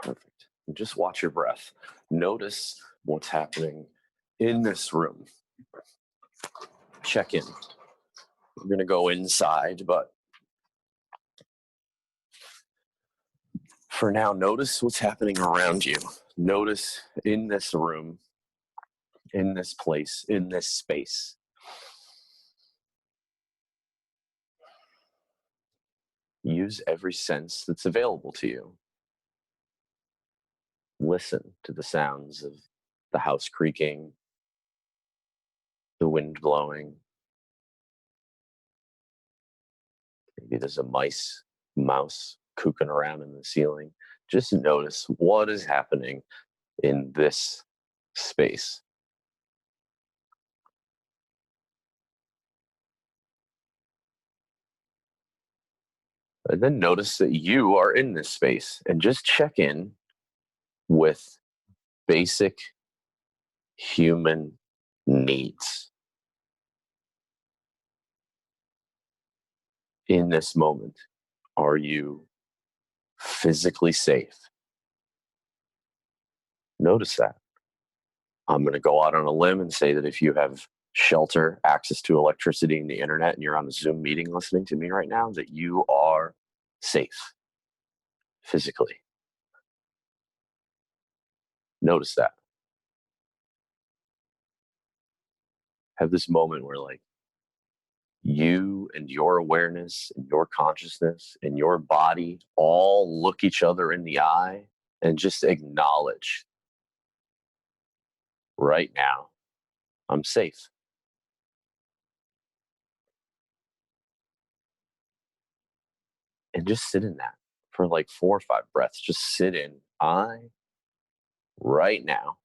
Perfect. And just watch your breath. Notice what's happening in this room. Check in. We're going to go inside, but for now, notice what's happening around you. Notice in this room, in this place, in this space. Use every sense that's available to you. Listen to the sounds of the house creaking, the wind blowing. Maybe there's a mouse cooking around in the ceiling. Just notice what is happening in this space. And then notice that you are in this space and just check in with basic human needs. In this moment, are you physically safe? Notice that. I'm going to go out on a limb and say that if you have shelter, access to electricity and the internet, and you're on a Zoom meeting listening to me right now, that you are safe physically. Notice that. Have this moment where, like, you and your awareness and your consciousness and your body all look each other in the eye and just acknowledge right now, I'm safe. And just sit in that for like 4 or 5 breaths. Just sit in, right now,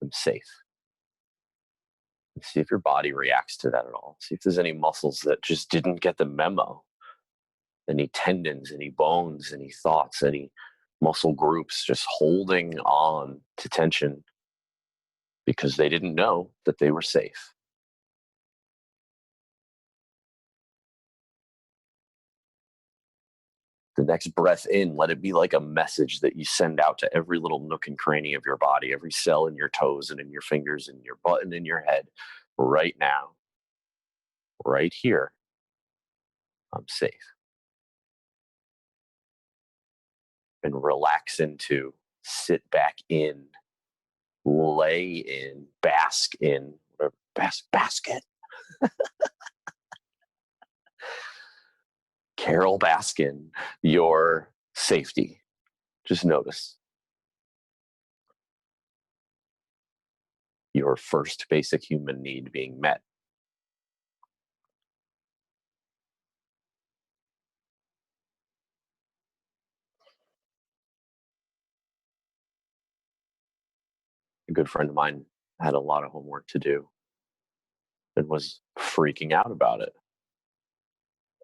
I'm safe. And see if your body reacts to that at all. See if there's any muscles that just didn't get the memo, any tendons, any bones, any thoughts, any muscle groups just holding on to tension because they didn't know that they were safe. The next breath in, let it be like a message that you send out to every little nook and cranny of your body, every cell in your toes and in your fingers and your butt and in your head. Right now, right here, I'm safe. And relax into, sit back in, lay in, bask in, whatever, basket. Carol Baskin, your safety. Just notice your first basic human need being met. A good friend of mine had a lot of homework to do and was freaking out about it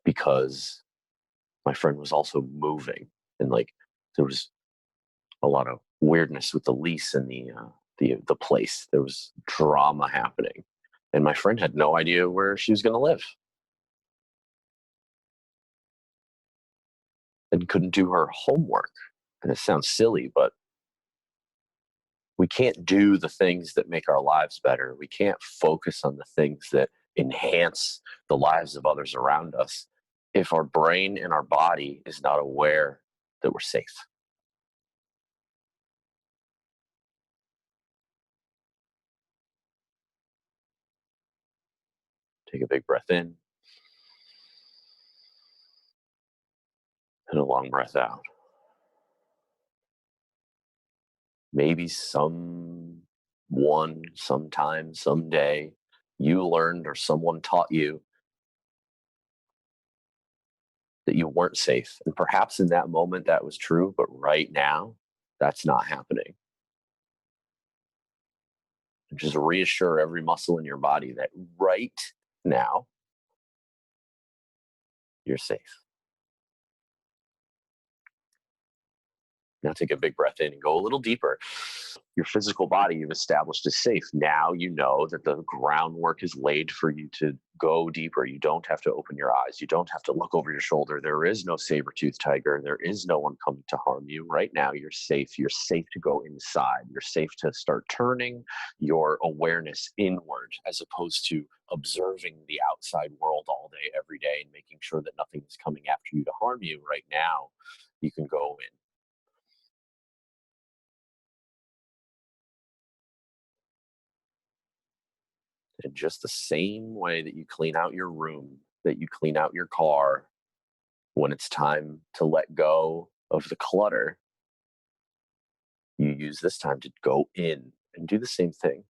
because my friend was also moving, and like there was a lot of weirdness with the lease and the place. There was drama happening, and my friend had no idea where she was going to live and couldn't do her homework. And it sounds silly, but we can't do the things that make our lives better. We can't focus on the things that enhance the lives of others around us if our brain and our body is not aware that we're safe. Take a big breath in and a long breath out. Maybe sometime, someday, you learned or someone taught you that you weren't safe. And perhaps in that moment that was true, but right now, that's not happening. And just reassure every muscle in your body that right now, you're safe. Now take a big breath in and go a little deeper. Your physical body you've established is safe. Now you know that the groundwork is laid for you to go deeper. You don't have to open your eyes. You don't have to look over your shoulder. There is no saber-toothed tiger. There is no one coming to harm you. Right now, you're safe. You're safe to go inside. You're safe to start turning your awareness inward as opposed to observing the outside world all day, every day, and making sure that nothing is coming after you to harm you. Right now, you can go in. In just the same way that you clean out your room, that you clean out your car, when it's time to let go of the clutter, you use this time to go in and do the same thing.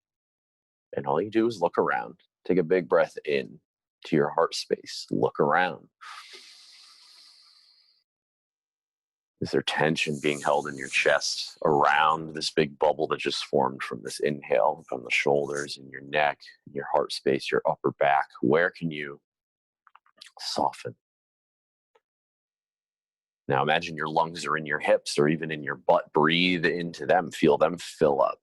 And all you do is look around, take a big breath in to your heart space, look around. Is there tension being held in your chest around this big bubble that just formed from this inhale from the shoulders and your neck, your heart space, your upper back? Where can you soften? Now imagine your lungs are in your hips or even in your butt. Breathe into them, feel them fill up.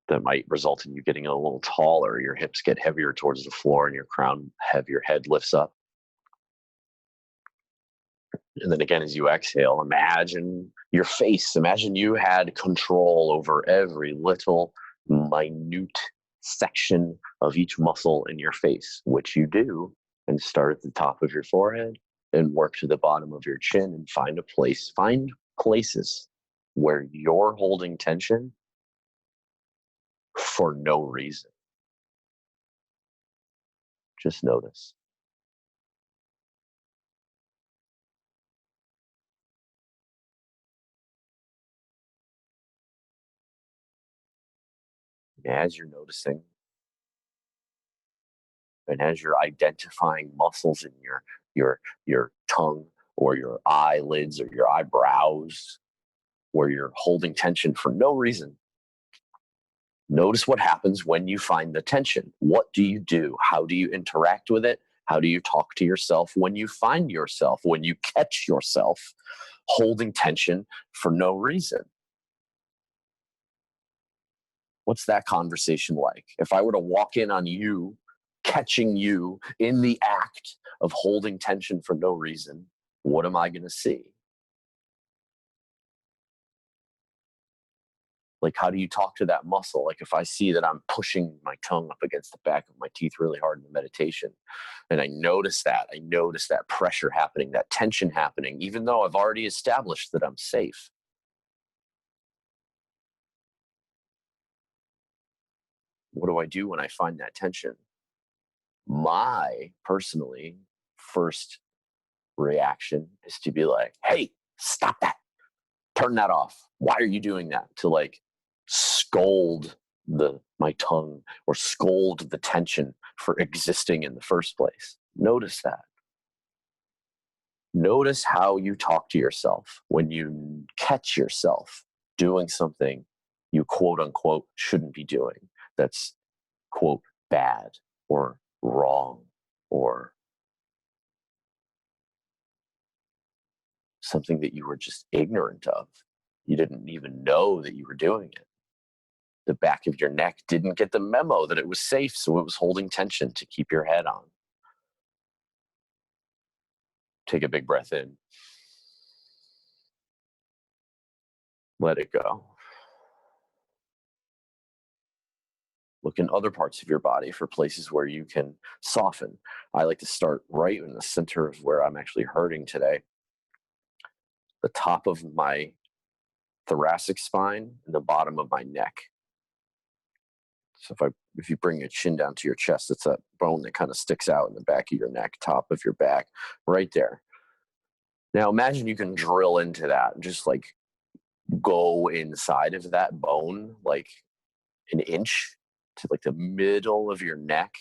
That might result in you getting a little taller. Your hips get heavier towards the floor and your crown, your head lifts up. And then again, as you exhale, imagine your face. Imagine you had control over every little minute section of each muscle in your face, which you do, and start at the top of your forehead and work to the bottom of your chin and find places where you're holding tension for no reason. Just notice. As you're noticing, and as you're identifying muscles in your tongue or your eyelids or your eyebrows where you're holding tension for no reason, notice what happens when you find the tension. What do you do? How do you interact with it? How do you talk to yourself when you find yourself, when you catch yourself holding tension for no reason? What's that conversation like? If I were to walk in on you, catching you in the act of holding tension for no reason, what am I going to see? Like, how do you talk to that muscle? Like, if I see that I'm pushing my tongue up against the back of my teeth really hard in the meditation, and I notice that pressure happening, that tension happening, even though I've already established that I'm safe. What do I do when I find that tension? My personally first reaction is to be like, hey, stop that, turn that off. Why are you doing that? To like scold my tongue or scold the tension for existing in the first place. Notice that. Notice how you talk to yourself when you catch yourself doing something you quote unquote shouldn't be doing. That's quote bad or wrong or something that you were just ignorant of. You didn't even know that you were doing it. The back of your neck didn't get the memo that it was safe, so it was holding tension to keep your head on. Take a big breath in. Let it go. Look in other parts of your body for places where you can soften. I like to start right in the center of where I'm actually hurting today. The top of my thoracic spine and the bottom of my neck. So if you bring your chin down to your chest, it's that bone that kind of sticks out in the back of your neck, top of your back, right there. Now imagine you can drill into that, just like go inside of that bone, like an inch to like the middle of your neck.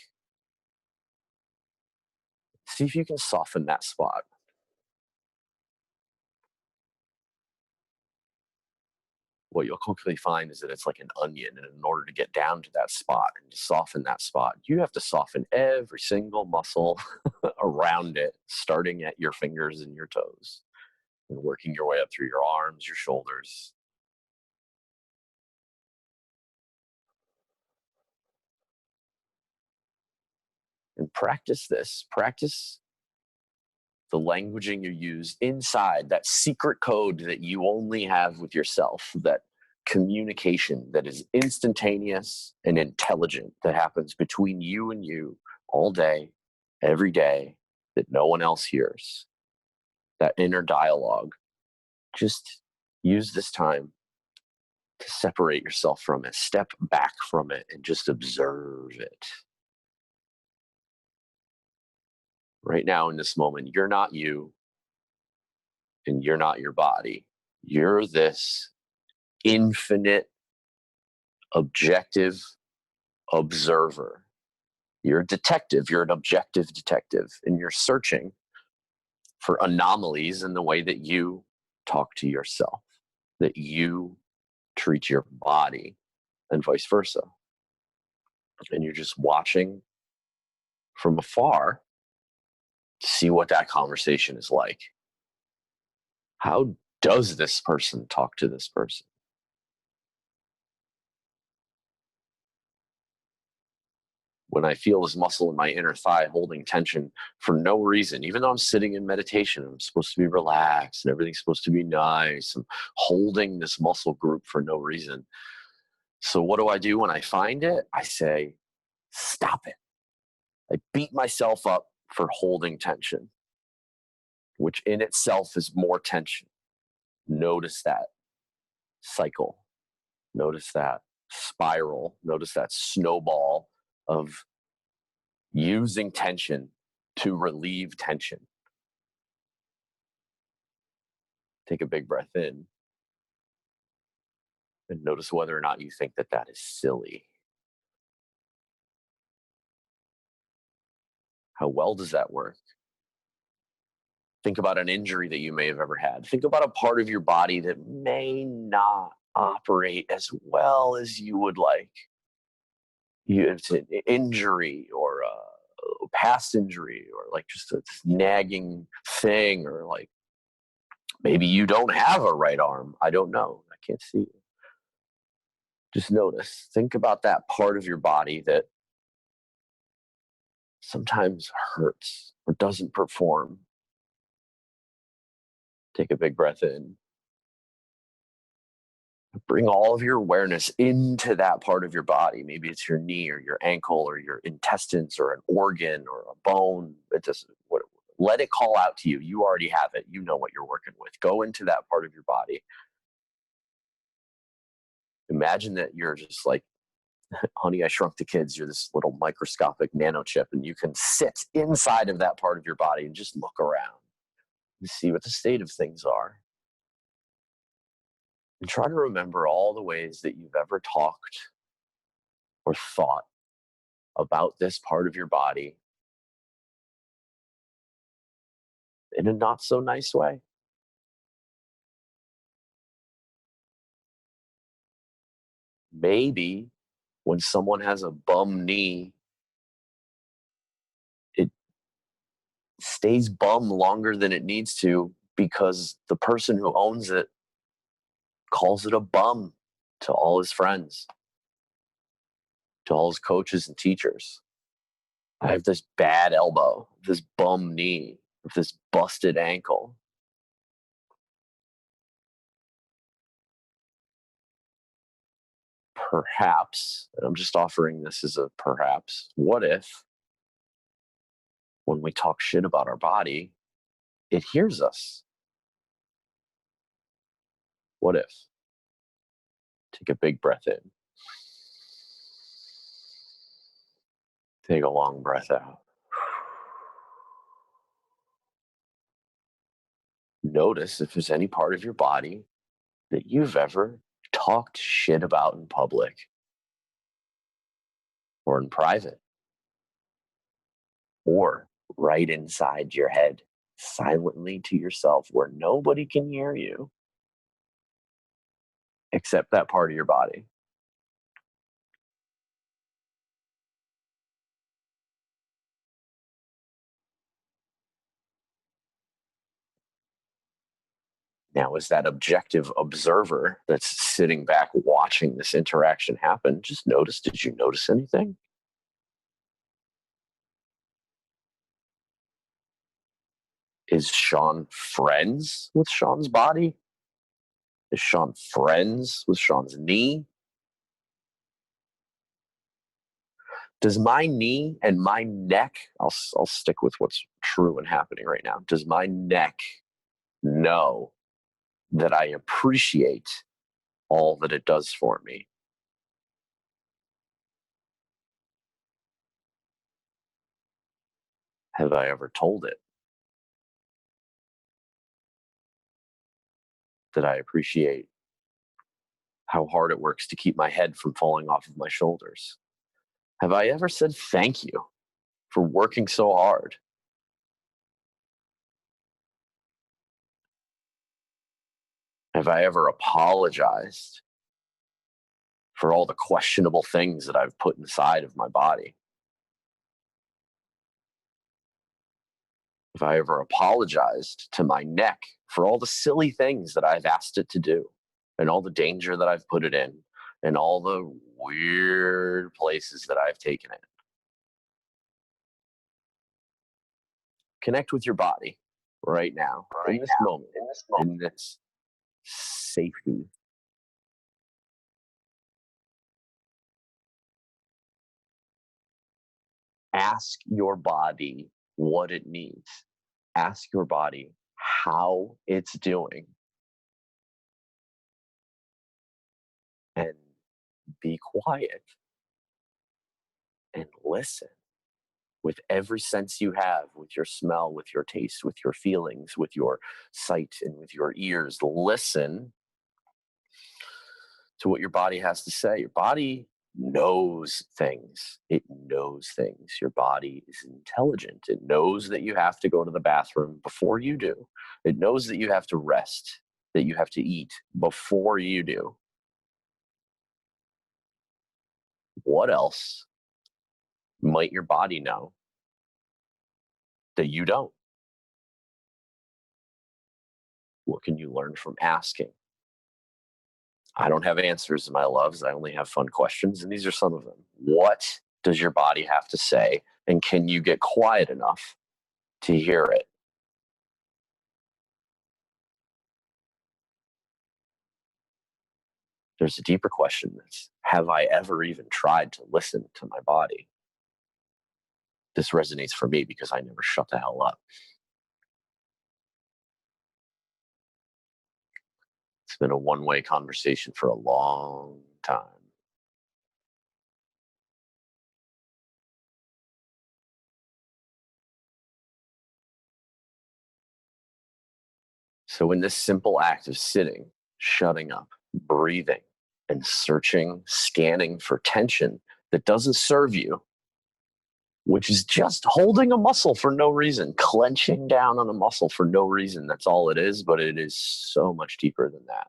See if you can soften that spot. What you'll quickly find is that it's like an onion. And in order to get down to that spot and to soften that spot, you have to soften every single muscle around it, starting at your fingers and your toes. and working your way up through your arms, your shoulders. And practice this. Practice the languaging you use inside that secret code that you only have with yourself, that communication that is instantaneous and intelligent that happens between you and you all day, every day, that no one else hears. That inner dialogue. Just use this time to separate yourself from it, step back from it, and just observe it. Right now, in this moment, you're not you and you're not your body. You're this infinite, objective observer. You're a detective, you're an objective detective, and you're searching for anomalies in the way that you talk to yourself, that you treat your body, and vice versa. And you're just watching from afar to see what that conversation is like. How does this person talk to this person? When I feel this muscle in my inner thigh holding tension for no reason, even though I'm sitting in meditation, I'm supposed to be relaxed and everything's supposed to be nice. I'm holding this muscle group for no reason. So, what do I do when I find it? I say, stop it. I beat myself up for holding tension, which in itself is more tension. Notice that cycle. Notice that spiral. Notice that snowball of using tension to relieve tension. Take a big breath in and notice whether or not you think that that is silly. How well does that work? Think about an injury that you may have ever had. Think about a part of your body that may not operate as well as you would like. It's an injury or a past injury or like just a nagging thing, or like maybe you don't have a right arm. I don't know. I can't see you. Just notice. Think about that part of your body that sometimes hurts or doesn't perform. Take a big breath in. Bring all of your awareness into that part of your body. Maybe it's your knee or your ankle or your intestines or an organ or a bone. It just let it call out to you. You already have it. You know what you're working with. Go into that part of your body. Imagine that you're just like Honey, I Shrunk the Kids. You're this little microscopic nano chip, and you can sit inside of that part of your body and just look around and see what the state of things are. And try to remember all the ways that you've ever talked or thought about this part of your body in a not so nice way. Maybe when someone has a bum knee, it stays bum longer than it needs to because the person who owns it calls it a bum to all his friends, to all his coaches and teachers. I have this bad elbow, this bum knee, this busted ankle. Perhaps, and I'm just offering this as a perhaps, what if when we talk shit about our body, it hears us? What if? Take a big breath in. Take a long breath out. Notice if there's any part of your body that you've ever talked shit about in public or in private or right inside your head, silently to yourself where nobody can hear you except that part of your body. Now, as that objective observer that's sitting back watching this interaction happen, just notice, did you notice anything? Is Sean friends with Sean's body? Is Sean friends with Sean's knee? Does my knee and my neck, I'll stick with what's true and happening right now. Does my neck know that I appreciate all that it does for me? Have I ever told it that I appreciate how hard it works to keep my head from falling off of my shoulders? Have I ever said thank you for working so hard? Have I ever apologized for all the questionable things that I've put inside of my body? Have I ever apologized to my neck for all the silly things that I've asked it to do and all the danger that I've put it in and all the weird places that I've taken it? Connect with your body right now, in this moment, in this safety. Ask your body what it needs. Ask your body how it's doing and be quiet and listen with every sense you have, with your smell, with your taste, with your feelings, with your sight, and with your ears. Listen to what your body has to say. Your body knows things. It knows things. Your body is intelligent. It knows that you have to go to the bathroom before you do. It knows that you have to rest, that you have to eat before you do. What else might your body know that you don't? What can you learn from asking? I don't have answers, my loves. I only have fun questions, and these are some of them. What does your body have to say? And can you get quiet enough to hear it? There's a deeper question that's, have I ever even tried to listen to my body? This resonates for me because I never shut the hell up. It's been a one-way conversation for a long time. So, in this simple act of sitting, shutting up, breathing, and searching, scanning for tension that doesn't serve you, which is just holding a muscle for no reason, clenching down on a muscle for no reason. That's all it is, but it is so much deeper than that.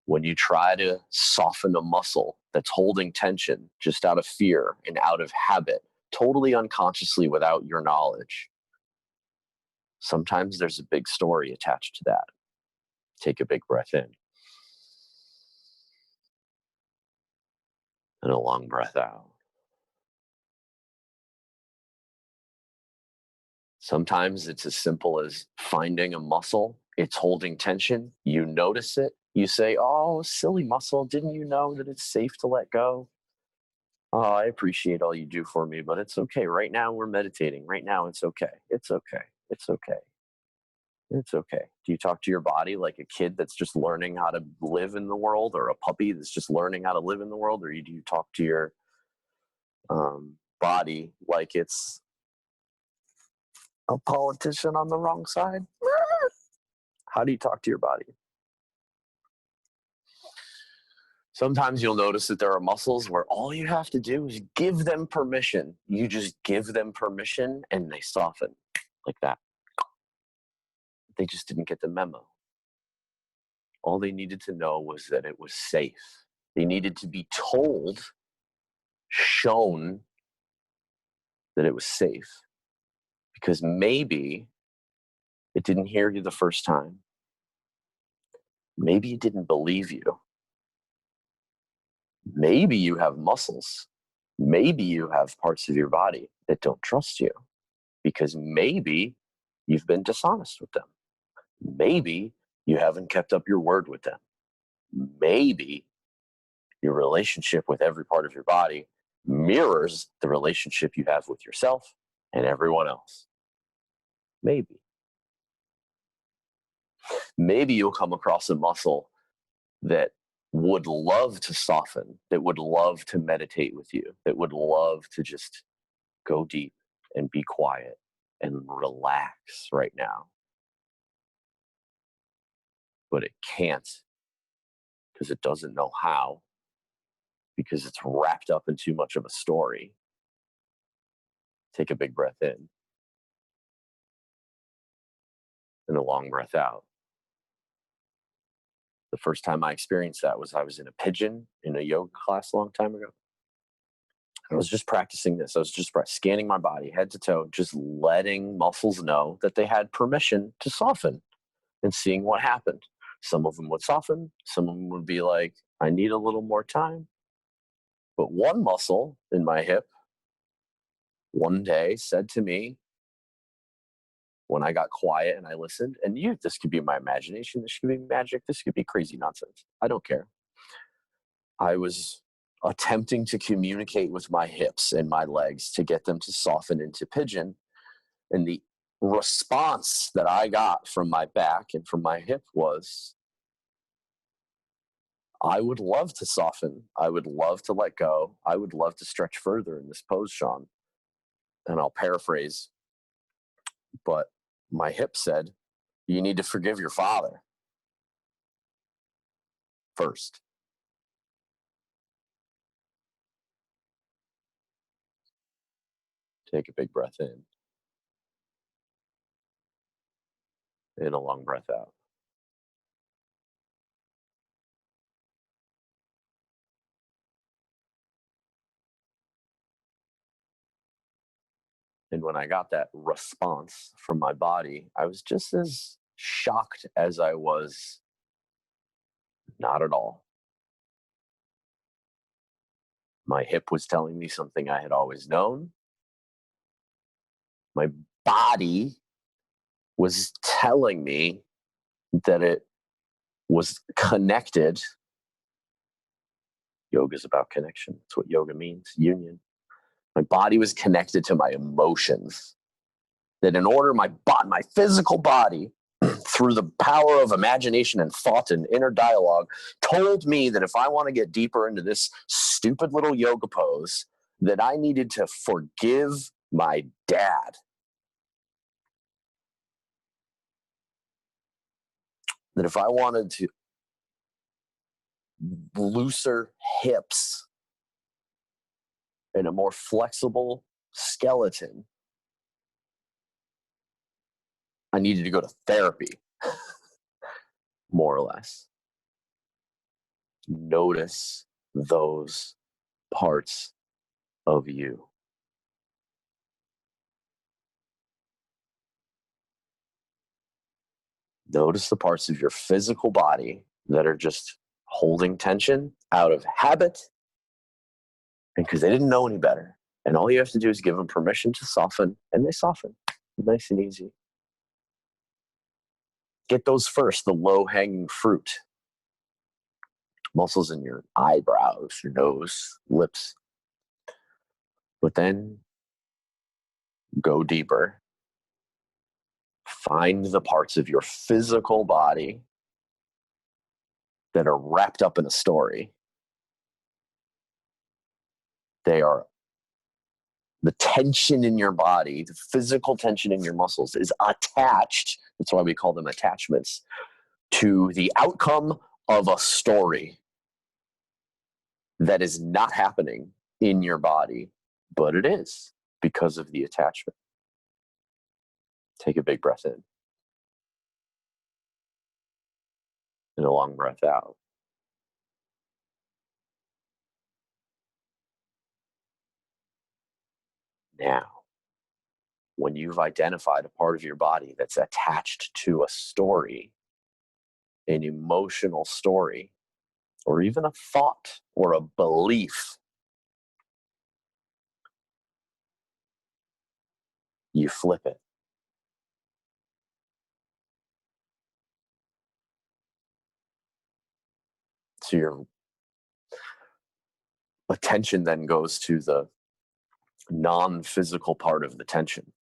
When you try to soften a muscle that's holding tension just out of fear and out of habit, totally unconsciously without your knowledge, sometimes there's a big story attached to that. Take a big breath in and a long breath out. Sometimes it's as simple as finding a muscle, it's holding tension, you notice it, you say, "Oh, silly muscle, didn't you know that it's safe to let go? Oh, I appreciate all you do for me, but it's okay. Right now we're meditating. Right now it's okay. It's okay. It's okay. It's okay." Do you talk to your body like a kid that's just learning how to live in the world, or a puppy that's just learning how to live in the world? Or do you talk to your body like it's a politician on the wrong side? How do you talk to your body? Sometimes you'll notice that there are muscles where all you have to do is give them permission. You just give them permission and they soften like that. They just didn't get the memo. All they needed to know was that it was safe. They needed to be told, shown that it was safe. Because maybe It didn't hear you the first time. Maybe it didn't believe you. Maybe you have muscles. Maybe you have parts of your body that don't trust you because maybe you've been dishonest with them. Maybe you haven't kept up your word with them. Maybe your relationship with every part of your body mirrors the relationship you have with yourself and everyone else. Maybe. Maybe you'll come across a muscle that would love to soften, that would love to meditate with you, that would love to just go deep and be quiet and relax right now. But it can't because it doesn't know how, because it's wrapped up in too much of a story. Take a big breath in and a long breath out. The first time I experienced that was I was in a pigeon in a yoga class a long time ago. I was just practicing this. I was just scanning my body head to toe, just letting muscles know that they had permission to soften and seeing what happened. Some of them would soften, some of them would be like, I need a little more time. But one muscle in my hip one day said to me, when I got quiet and I listened, and this could be my imagination, this could be magic, this could be crazy nonsense. I don't care. I was attempting to communicate with my hips and my legs to get them to soften into pigeon. And the response that I got from my back and from my hip was, I would love to soften. I would love to let go. I would love to stretch further in this pose, Sean. And I'll paraphrase, but my hip said, you need to forgive your father first. Take a big breath in and a long breath out. And when I got that response from my body, I was just as shocked as I was not at all. My hip was telling me something I had always known. My body was telling me that it was connected. Yoga is about connection. That's what yoga means, union. My body was connected to my emotions. That in order, my physical body, through the power of imagination and thought and inner dialogue, told me that if I want to get deeper into this stupid little yoga pose, that I needed to forgive my dad. That if I wanted to looser hips and a more flexible skeleton, I needed to go to therapy, more or less. Notice those parts of you. Notice the parts of your physical body that are just holding tension out of habit and because they didn't know any better. And all you have to do is give them permission to soften, and they soften. Nice and easy. Get those first, the low hanging fruit. Muscles in your eyebrows, your nose, lips. But then go deeper. Find the parts of your physical body that are wrapped up in a story. They are the tension in your body, the physical tension in your muscles is attached. That's why we call them attachments to the outcome of a story that is not happening in your body, but it is because of the attachment. Take a big breath in and a long breath out. Now, when you've identified a part of your body that's attached to a story, an emotional story, or even a thought or a belief, you flip it. So your attention then goes to the non-physical part of the tension.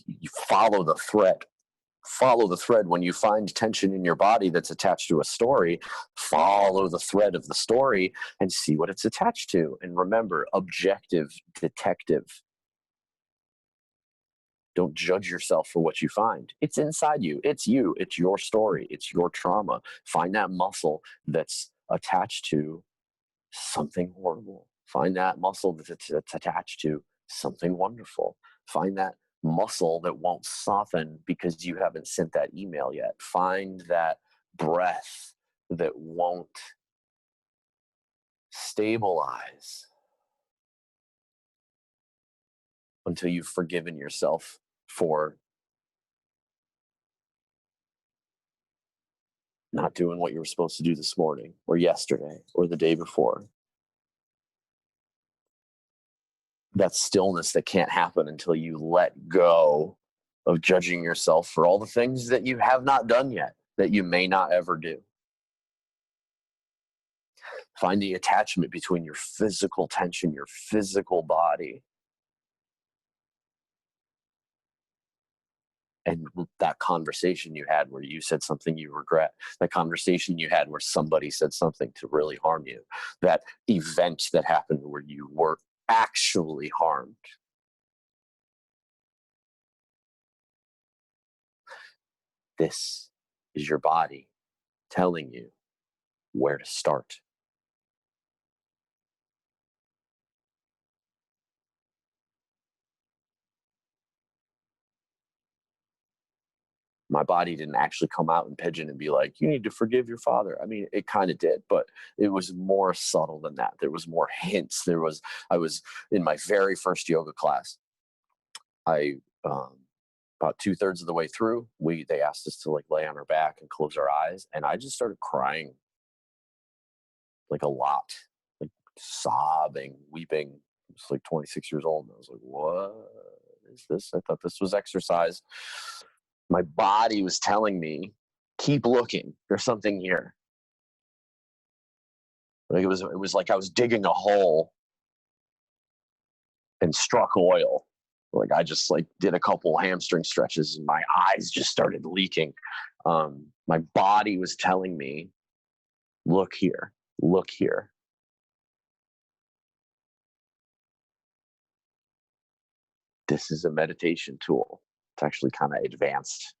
You follow the thread. Follow the thread. When you find tension in your body that's attached to a story, follow the thread of the story and see what it's attached to. And remember, objective detective. Don't judge yourself for what you find. It's inside you. It's you. It's your story. It's your trauma. Find that muscle that's attached to something horrible. Find that muscle that's attached to something wonderful. Find that muscle that won't soften because you haven't sent that email yet. Find that breath that won't stabilize until you've forgiven yourself for not doing what you were supposed to do this morning or yesterday or the day before. That stillness that can't happen until you let go of judging yourself for all the things that you have not done yet, that you may not ever do. Find the attachment between your physical tension, your physical body, and that conversation you had where you said something you regret, that conversation you had where somebody said something to really harm you, that event that happened where you were actually harmed. This is your body telling you where to start. My body didn't actually come out in pigeon and be like, you need to forgive your father. I mean, it kind of did, but it was more subtle than that. There was more hints. I was in my very first yoga class. I, about 2/3 of the way through, they asked us to like lay on our back and close our eyes. And I just started crying like a lot, like sobbing, weeping. I was like 26 years old. And I was like, what is this? I thought this was exercise. My body was telling me, keep looking. There's something here. Like it was like I was digging a hole and struck oil. Like I just like did a couple hamstring stretches and my eyes just started leaking. My body was telling me, look here, look here. This is a meditation tool. It's actually kind of advanced.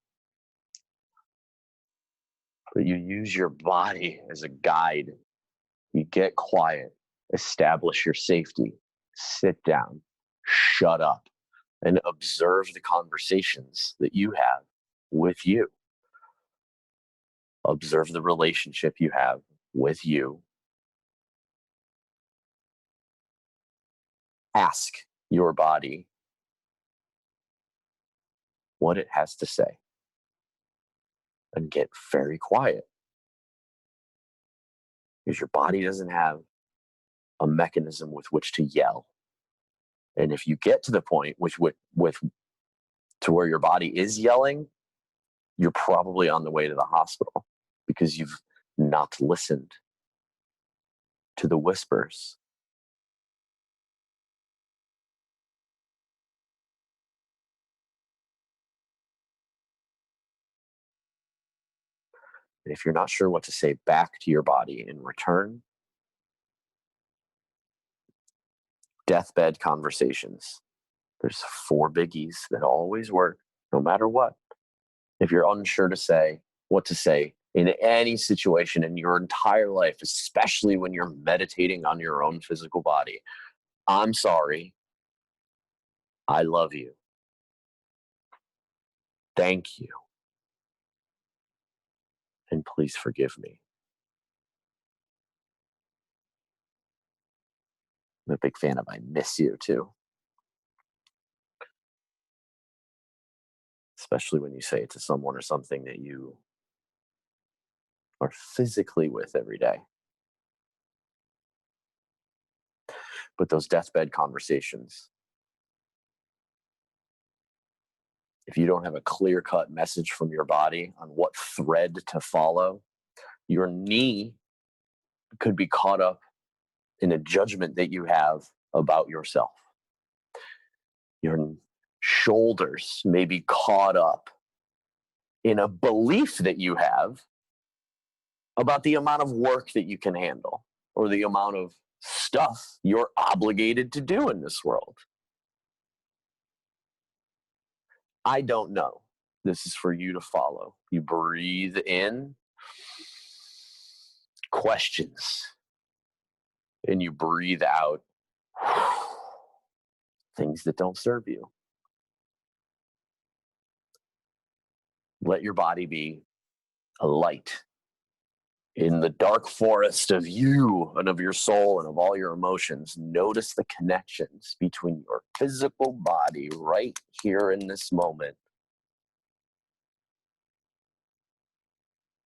But you use your body as a guide. You get quiet, establish your safety, sit down, shut up, and observe the conversations that you have with you. Observe the relationship you have with you. Ask your body what it has to say and get very quiet because your body doesn't have a mechanism with which to yell. And if you get to the point with to where your body is yelling, you're probably on the way to the hospital because you've not listened to the whispers. And if you're not sure what to say back to your body in return, deathbed conversations. There's 4 biggies that always work, no matter what. If you're unsure to say what to say in any situation in your entire life, especially when you're meditating on your own physical body, I'm sorry. I love you. Thank you. And please forgive me. I'm a big fan of I miss you too. especially when you say it to someone or something that you are physically with every day. But those deathbed conversations, if you don't have a clear cut message from your body on what thread to follow, your knee could be caught up in a judgment that you have about yourself. Your shoulders may be caught up in a belief that you have about the amount of work that you can handle or the amount of stuff you're obligated to do in this world. I don't know. This is for you to follow. You breathe in questions and you breathe out things that don't serve you. Let your body be a light in the dark forest of you and of your soul and of all your emotions. Notice the connections between your physical body right here in this moment,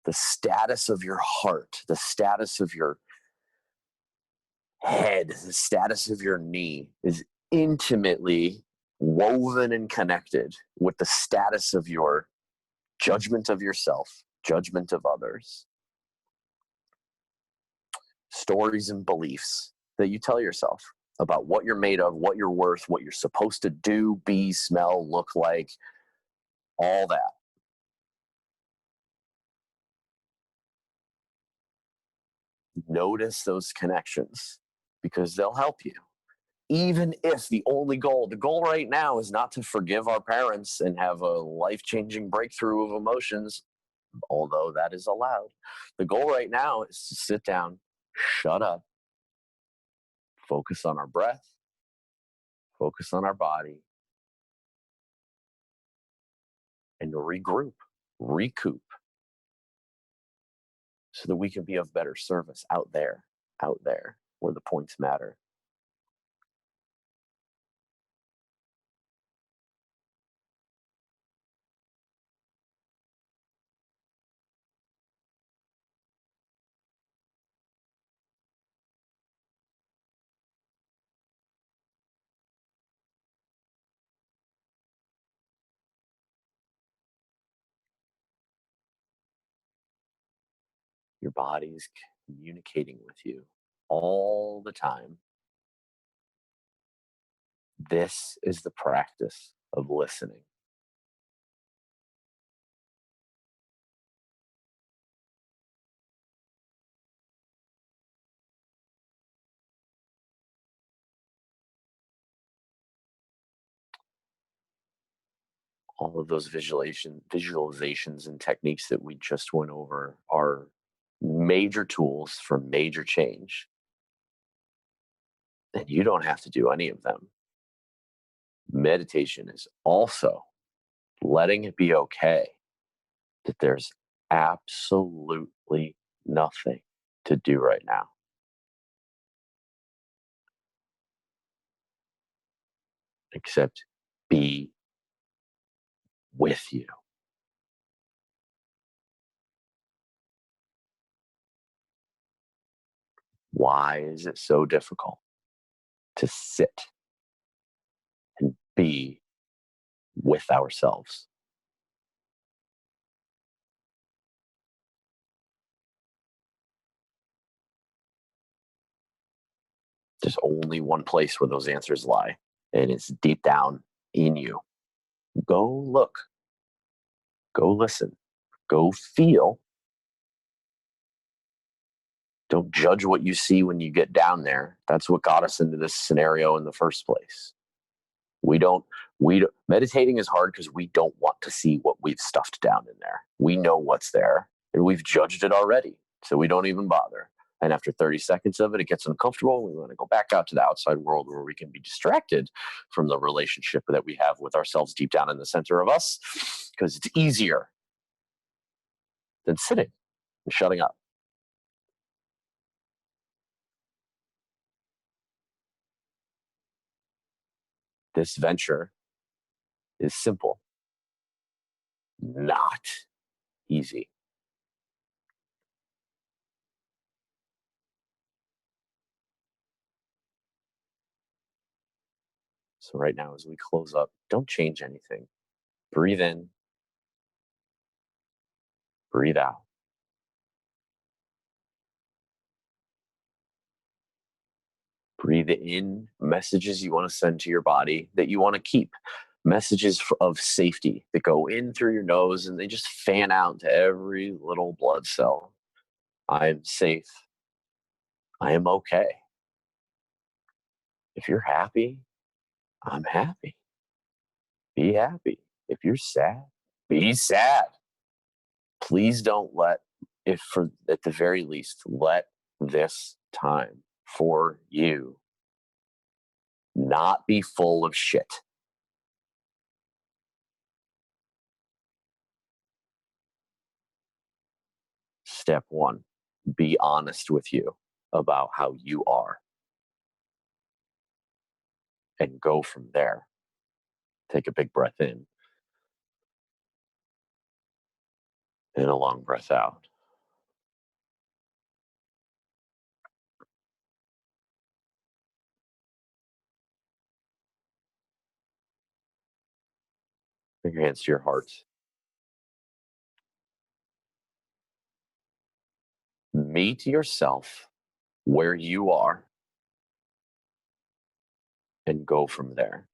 the status of your heart, the status of your head, the status of your knee is intimately woven and connected with the status of your judgment of yourself, judgment of others, stories and beliefs that you tell yourself about what you're made of, what you're worth, what you're supposed to do, be, smell, look like, all that. Notice those connections because they'll help you. Even if the goal right now is not to forgive our parents and have a life changing breakthrough of emotions, although that is allowed. The goal right now is to sit down, shut up, focus on our breath, focus on our body, and regroup, recoup, so that we can be of better service out there where the points matter. Your body is communicating with you all the time. This is the practice of listening. All of those visualizations and techniques that we just went over are major tools for major change. And you don't have to do any of them. Meditation is also letting it be okay that there's absolutely nothing to do right now except be with you. Why is it so difficult to sit and be with ourselves? There's only one place where those answers lie, and it's deep down in you. Go look, go listen, go feel. Don't judge what you see when you get down there. That's what got us into this scenario in the first place. We don't, meditating is hard because we don't want to see what we've stuffed down in there. We know what's there and we've judged it already. So we don't even bother. And after 30 seconds of it, it gets uncomfortable. We want to go back out to the outside world where we can be distracted from the relationship that we have with ourselves deep down in the center of us because it's easier than sitting and shutting up. This venture is simple. not easy. So right now, as we close up, don't change anything. Breathe in, breathe out. Breathe in messages you want to send to your body that you want to keep. Messages of safety that go in through your nose and they just fan out to every little blood cell. I am safe. I am okay. If you're happy, I'm happy. Be happy. If you're sad, be sad. Please don't let, if for at the very least, let this time for you not be full of shit. Step one, be honest with you about how you are and go from there. Take a big breath in and a long breath out. Bring your hands to your heart. Meet yourself where you are and go from there.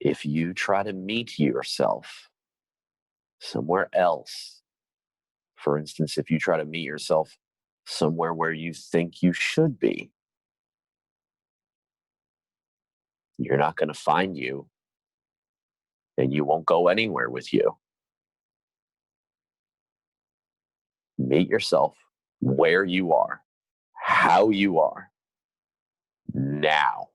If you try to meet yourself somewhere else, for instance, if you try to meet yourself somewhere where you think you should be, you're not going to find you and you won't go anywhere with you. Meet yourself where you are, how you are, now.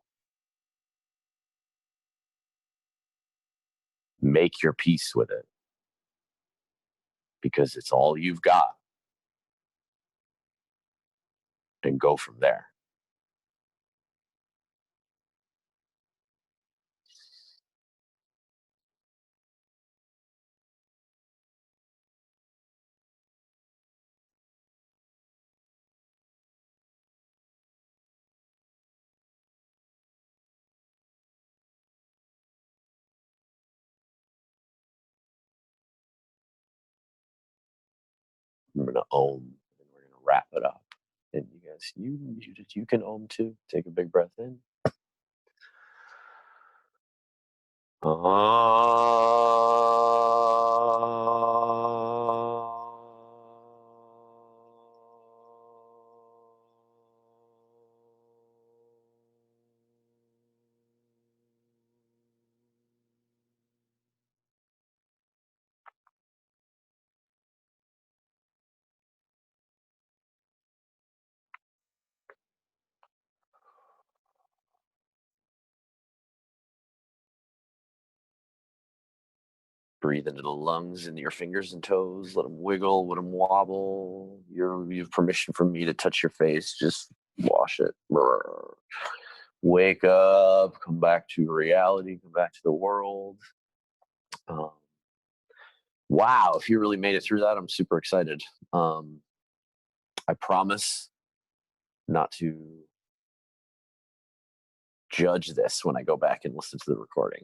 Make your peace with it because it's all you've got and go from there. I'm going to ohm and we're going to wrap it up. And you guys, you can ohm too. Take a big breath in. Breathe into the lungs, into your fingers and toes. Let them wiggle, let them wobble. You have permission from me to touch your face. Just wash it. Wake up, come back to reality, come back to the world. Um, wow, if you really made it through that, I'm super excited. I promise not to judge this when I go back and listen to the recording.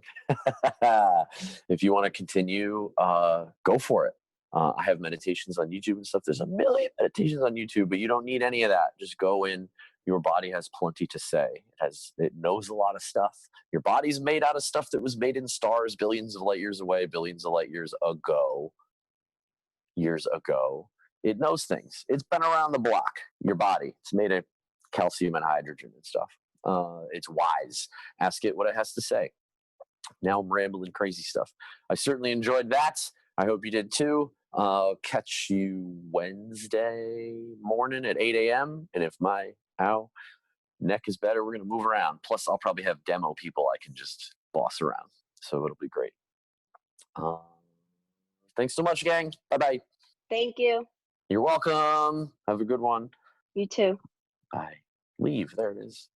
If you want to continue, go for it. I have meditations on YouTube and stuff. There's a million meditations on YouTube, but you don't need any of that. Just go in. Your body has plenty to say. It knows a lot of stuff. Your body's made out of stuff that was made in stars billions of light years away, billions of light years ago. Years ago. It knows things. It's been around the block. Your body. It's made of calcium and hydrogen and stuff. It's wise. Ask it what it has to say. Now I'm rambling crazy stuff. I certainly enjoyed that. I hope you did too. Catch you Wednesday morning at 8 a.m. And if my neck is better, we're going to move around. Plus, I'll probably have demo people I can just boss around. So it'll be great. Thanks so much, gang. Bye-bye. Thank you. You're welcome. Have a good one. You too. Bye. Leave. There it is.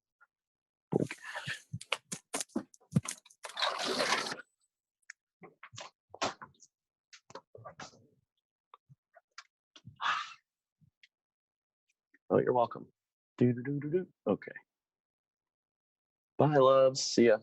Oh, you're welcome. Do do do do do. Okay. Bye, loves. See ya.